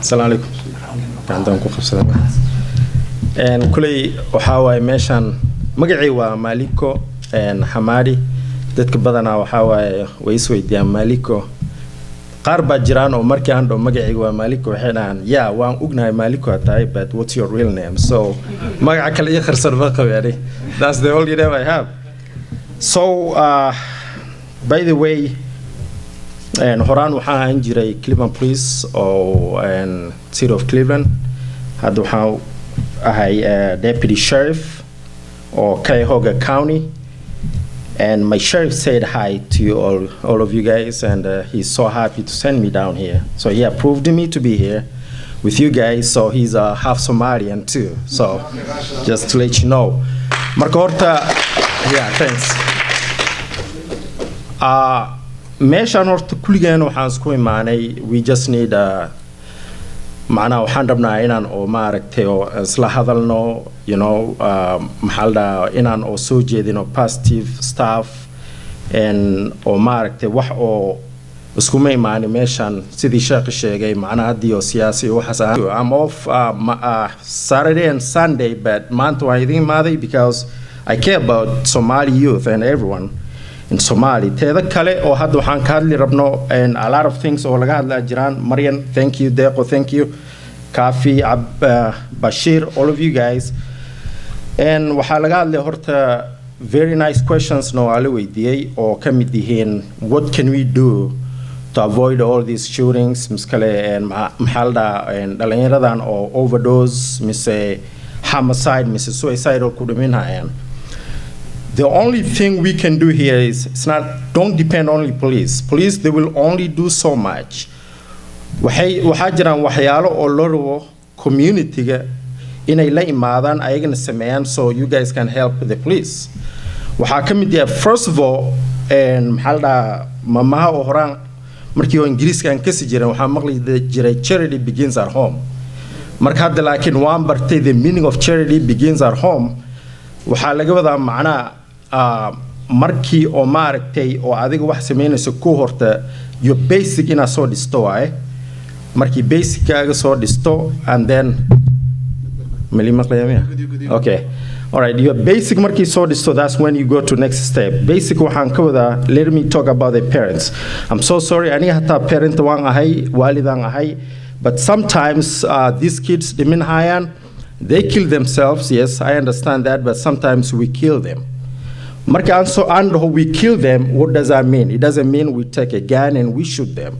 السلام عليكم. عندكم خبصة. كلي وحاوي ماشان مقعي وماليكو حماري dadka badana waxa waaye way isweydiiyaan Maliko qaar ba jiraan oo markii aan magaciiga waa Maliko waxay dhahan waan ognahay Maliko tahay but what's your real name so magaca kale iyo kharsan ba qabeeyay that's the only name I have so by the way horaan waxaan ahaan jiray Cleveland Police oo City of Cleveland hadda waxaan ahay deputy sheriff or Cuyahoga County. And my sheriff said hi to you all of you guys, and he's so happy to send me down here. So he approved me to be here with you guys. So he's half Somalian too. So just to let you know, Marco Horta, thanks. Meeshaan horta kulligeen waxaan isku imaanay. We just need macnaha waxaan rabnaa inaan oo maaragtay oo isla hadalno maxalda inaan oo soo jeedino positive stuff and oo maaragtay wax oo isku imaanay meeshaan sidii sheekh sheegay macnaha hadii oo siyaasi waxaas I'm off Saturday and Sunday but maanta waan idin imaaday because I care about Somali youth and everyone in Somali teeda kale oo hadda waxaan ka hadli rabno and a lot of things oo laga hadla jiraan Marian thank you Deqo thank you Kafi Bashir all of you guys and waxa laga hadlay horta very nice questions no ala weydiiyay oo ka mid yihiin what can we do to avoid all these shootings miskale and maxalda and dhalinyaradan oo overdose mise homicide mise suicide oo ku dhimanayaan. The only thing we can do here is don't depend only police. Police, they will only do so much. Waxaa jiraan waxyaalo oo loo rabo community-ga inay la imaadaan ayagana sameeyaan so you guys can help the police. Waxaa ka mid yahay first of all maxalda mamaha oo horaan markii oo Ingiriiska aan kasi jiray waxaa maqli jiray charity begins at home. Marka hadda laakiin waan bartay the meaning of charity begins at home. Waxaa laga wadaa macnaha markii oo maaragtay oo adiga wax sameynayso ku horta your basic ina soo dhisto markii basic kaaga soo dhisto and then okay all right your basic markii soo dhisto that's when you go to next step basic waxaan ka wadaa let me talk about the parents I'm so sorry aniga hataa parent waan ahay waalidaan ahay but sometimes these kids dhimanayaan they kill themselves, yes, I understand that, but sometimes we kill them. And we kill them, what does that mean? It doesn't mean we take a gun and we shoot them.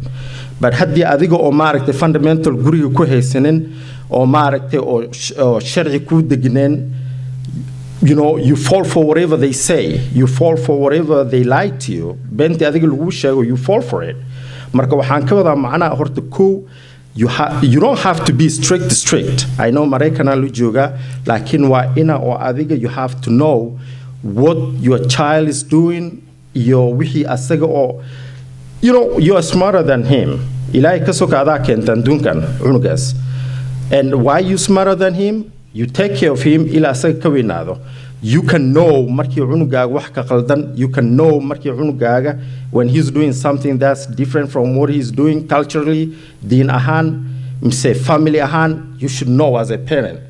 But haddi adiga oo maaragtay fundamental guriga ku haysanin oo maaragtay oo sharci ku degneen you fall for whatever they say, you fall for whatever they lie to you. Benti adiga lagu sheego you fall for it. Marka waxaan ka wadaa macnaha horta ku you don't have to be strict. I know Marekana Lujuga, lakin wa ina or adiga, you have to know what your child is doing, your wihi asega or you are smarter than him. Ilai kasoka ada kentan dunkan unugas. And why you smarter than him? You take care of him ila asega kawinado. You can know marki unugaga wax ka qaldan, you can know marki unugaga when he's doing something that's different from what he's doing culturally, din ahan, say family ahan, you should know as a parent.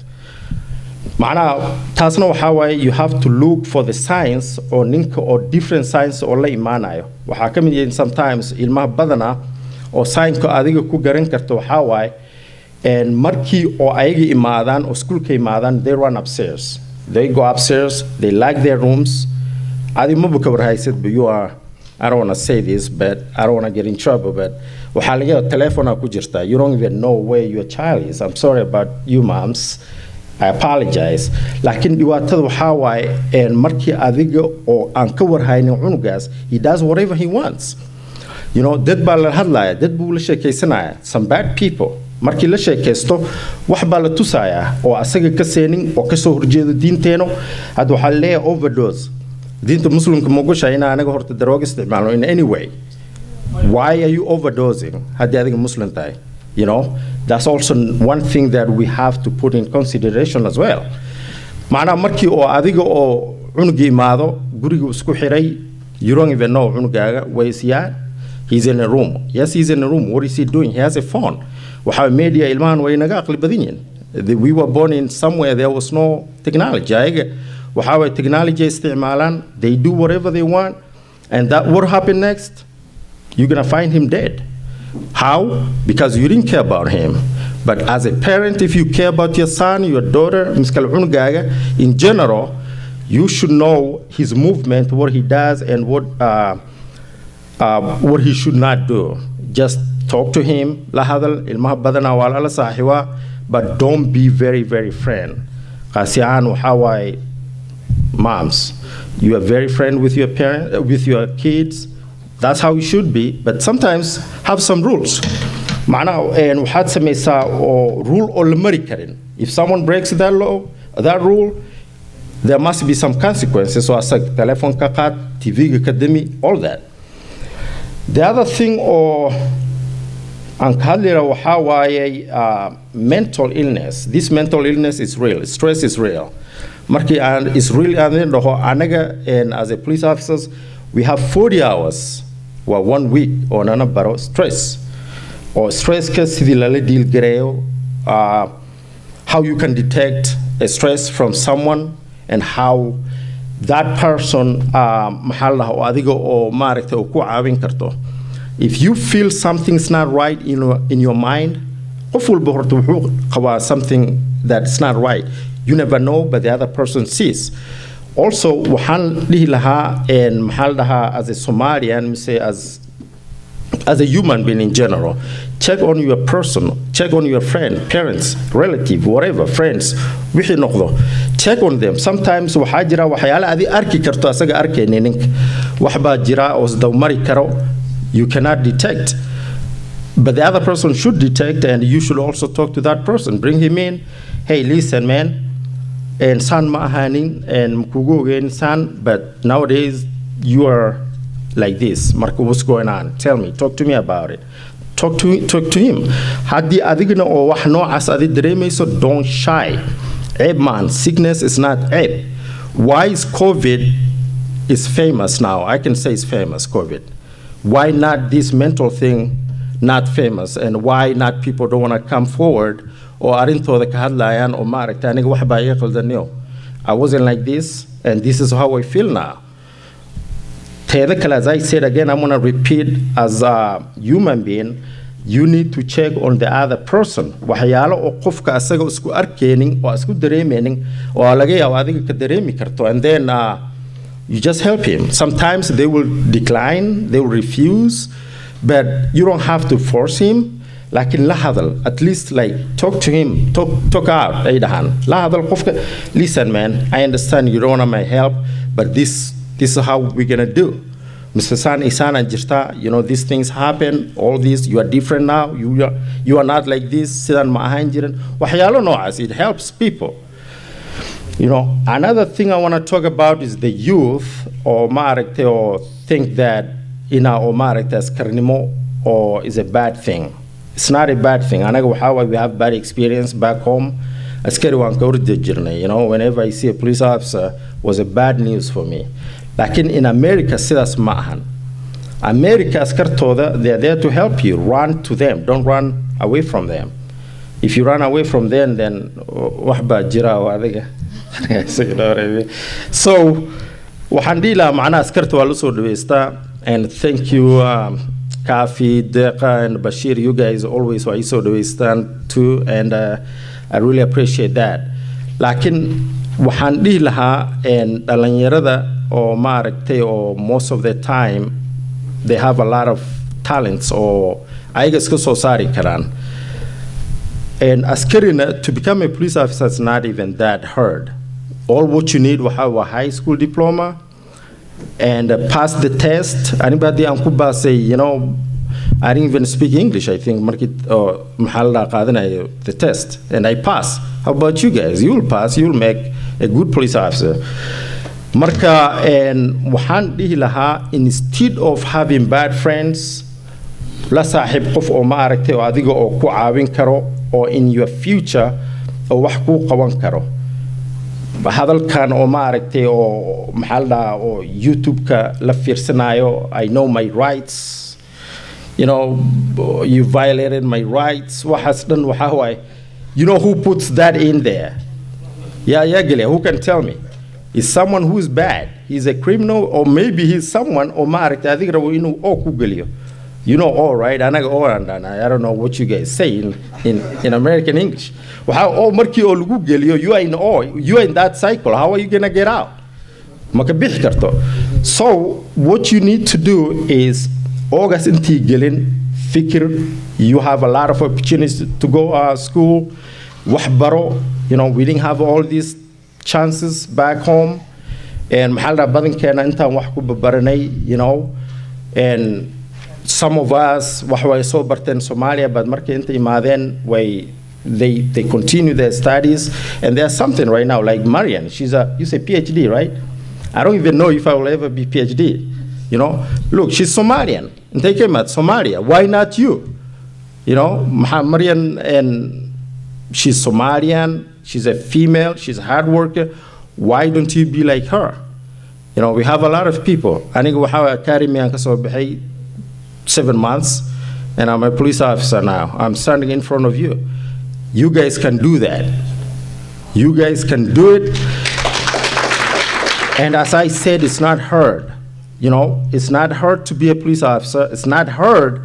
Maana tasno waxa you have to look for the signs or ninka or different signs or la imaanayo. Waxa kamid yahay sometimes ilmaha badana oo sign ko adiga ku garan karto waxa and marki oo ayaga imaadaan oo schoolka imaadaan they run upstairs. They go upstairs, they like their rooms. I don't want to say this, but I don't want to get in trouble, but you don't even know where your child is. I'm sorry about you moms. I apologize. Lakin diwatadu hawai and marki adiga or anka unugas, he does whatever he wants. Dad ba la hadlaya, dad bu la sheekaysanaya, some bad people. Markii la sheekaysto wax baa la tusaya oo asaga ka seenin oo ka soo horjeedo diinteeno had waxa leeyahay overdose diinta muslimka ma gashay in anaga horta darooga isticmaalo in any way why are you overdosing hadii adiga muslim tahay that's also one thing that we have to put in consideration as well maana markii oo adiga oo cunuga imaado guriga isku xiray you don't even know cunugaaga where is he at he's in a room yes he's in a room what is he doing he has a phone waxa media ilmahan way naga aqli badan yihiin. We were born in somewhere there was no technology. Ayaga waxa way technology isticmaalaan, they do whatever they want, and that what happened next? You're gonna find him dead. How? Because you didn't care about him. But as a parent, if you care about your son, your daughter, in general, you should know his movement, what he does, and what he should not do. Just talk to him, but don't be very, very friend. Moms, you are very friend with your parents, with your kids. That's how you should be, but sometimes have some rules. Waxaad samaysaa oo rule oo la mari karin. If someone breaks that law, that rule, there must be some consequences. So asag telephone ka qaad, TV ka demi, all that. The other thing oo aan ka hadlayna waxaa waaye mental illness. This mental illness is real. Stress is real. Markii aan is real aan dhaho anaga and as a police officers, we have 40 hours, well, 1 week oo nana baro stress. Or stress sidii lala deal gareeyo, how you can detect a stress from someone and how that person maxaa la dhahaa adiga oo maaragtay oo ku caawin karto. If you feel something's not right in your mind, qof walba horta wuxuu qabaa something that's not right. You never know, but the other person sees. Also, waxaan dhihi lahaa maxaa la dhahaa as a Somalian, say as a human being in general, check on your person, check on your friend, parents, relative, whatever, friends, wixii noqdo. Check on them. Sometimes waxaa jira waxyaalo adi arki karto asaga arkaynin. Wax baa jira oo isdawmari karo, you cannot detect. But the other person should detect, and you should also talk to that person. Bring him in. Hey, listen, man, and san ma ahanin, and mkugu again, san, but nowadays you are like this. Marco, what's going on? Tell me. Talk to me about it. Talk to him. Haddi adigna oo wax noocaas adi dareemayso, don't shy. Abe man, sickness is not abe. Why is COVID is famous now? I can say it's famous, COVID. Why not this mental thing not famous? And why not people don't want to come forward or arintooda ka hadlayaan oo maaragtay aniga wax baa ii qaldaniyo. I wasn't like this, and this is how I feel now. As I said again, I'm going to repeat, as a human being, you need to check on the other person. Waxyaalo oo qofka asaga isku arkeenin oo isku dareemeenin oo laga yaabo adiga ka dareemi karto, and then you just help him. Sometimes they will decline, they will refuse, but you don't have to force him. Like in la hadal, at least like talk to him, talk out. La hadal qofka, listen man, I understand you don't want my help, but this is how we're gonna do. Mr. San Isana Jirta, you know, these things happen, all this, you are different now, you are not like this, Sidan Mahanjiran. Wahyalo no as it helps people. You know, another thing I want to talk about is the youth or marekte or think that ina or marekte as karnimo or is a bad thing. It's not a bad thing. Anaga how we have bad experience back home. You know, whenever I see a police officer, was a bad news for me. Like in America, sidas maahan. America askartoda, they're there to help you. Run to them. Don't run away from them. If you run away from them, then wahba jira wa adiga. So, wahandila maana askarto waluso dwesta, and thank you, Kafi, Deka, and Bashir. You guys always were so dwesta too, and I really appreciate that. Lakin waxaan lahaa and dhalinyarada oo maaragtay oo most of the time they have a lot of talents or ayaga iska soo saari karaan. And askarina, to become a police officer is not even that hard. All what you need will have a high school diploma and pass the test. Anybody ankuba say, you know, I didn't even speak English, I think, the test, and I pass. How about you guys? You'll pass, you'll make a good police officer. Marka, and waxaan dhihi lahaa, instead of having bad friends, la saaxiib qof oo maaragtay oo adiga oo ku caawin karo oo in your future oo wax ku qaban karo. Hadalkan oo maaragtay oo maxaa la dhahaa oo YouTube-ka la fiirsanayo, I know my rights. you violated my rights. Waxaas dhan waxaa waaye, you know who puts that in there? Yeah, gele, who can tell me? Is someone who is bad. He's a criminal, or maybe he's someone, or maaragtay adiga rabo inuu oo ku geliyo. You know all, right? Anaga oo andana. I don't know what you guys say in American English. Waxaa oo markii oo lagu geliyo, you are in awe. You are in that cycle. How are you gonna get out? Maka bixi karto. So what you need to do is August intii gelin fikir. You have a lot of opportunities to go school. Wax baro. We didn't have all these chances back home. And maxalda badankeena intaan wax ku baranay, and some of us wax way soo barteen Somalia, but markay inta imaadeen they continue their studies, and there's something right now like Marian. You say PhD, right? I don't even know if I will ever be PhD. Look, she's Somalian. And they came at Somalia. Why not you? Marian, and she's Somalian. She's a female. She's a hard worker. Why don't you be like her? We have a lot of people. I think we have a carry me 7 months, and I'm a police officer now. I'm standing in front of you. You guys can do that. You guys can do it. And as I said, it's not hard. It's not hard to be a police officer. It's not hard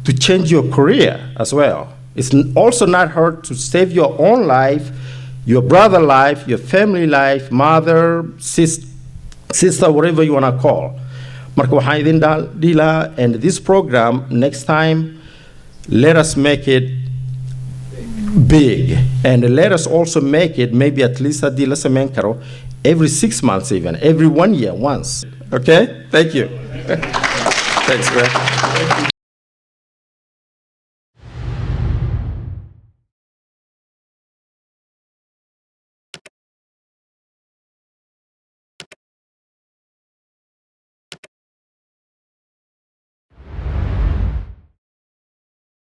to change your career as well. It's also not hard to save your own life, your brother's life, your family life, mother, sister, whatever you want to call. Marka waxaan idin dhila, and this program, next time, let us make it big. And let us also make it maybe at least haddii la samayn karo every 6 months even, every 1 year once. Okay? Thank you. Thanks, man.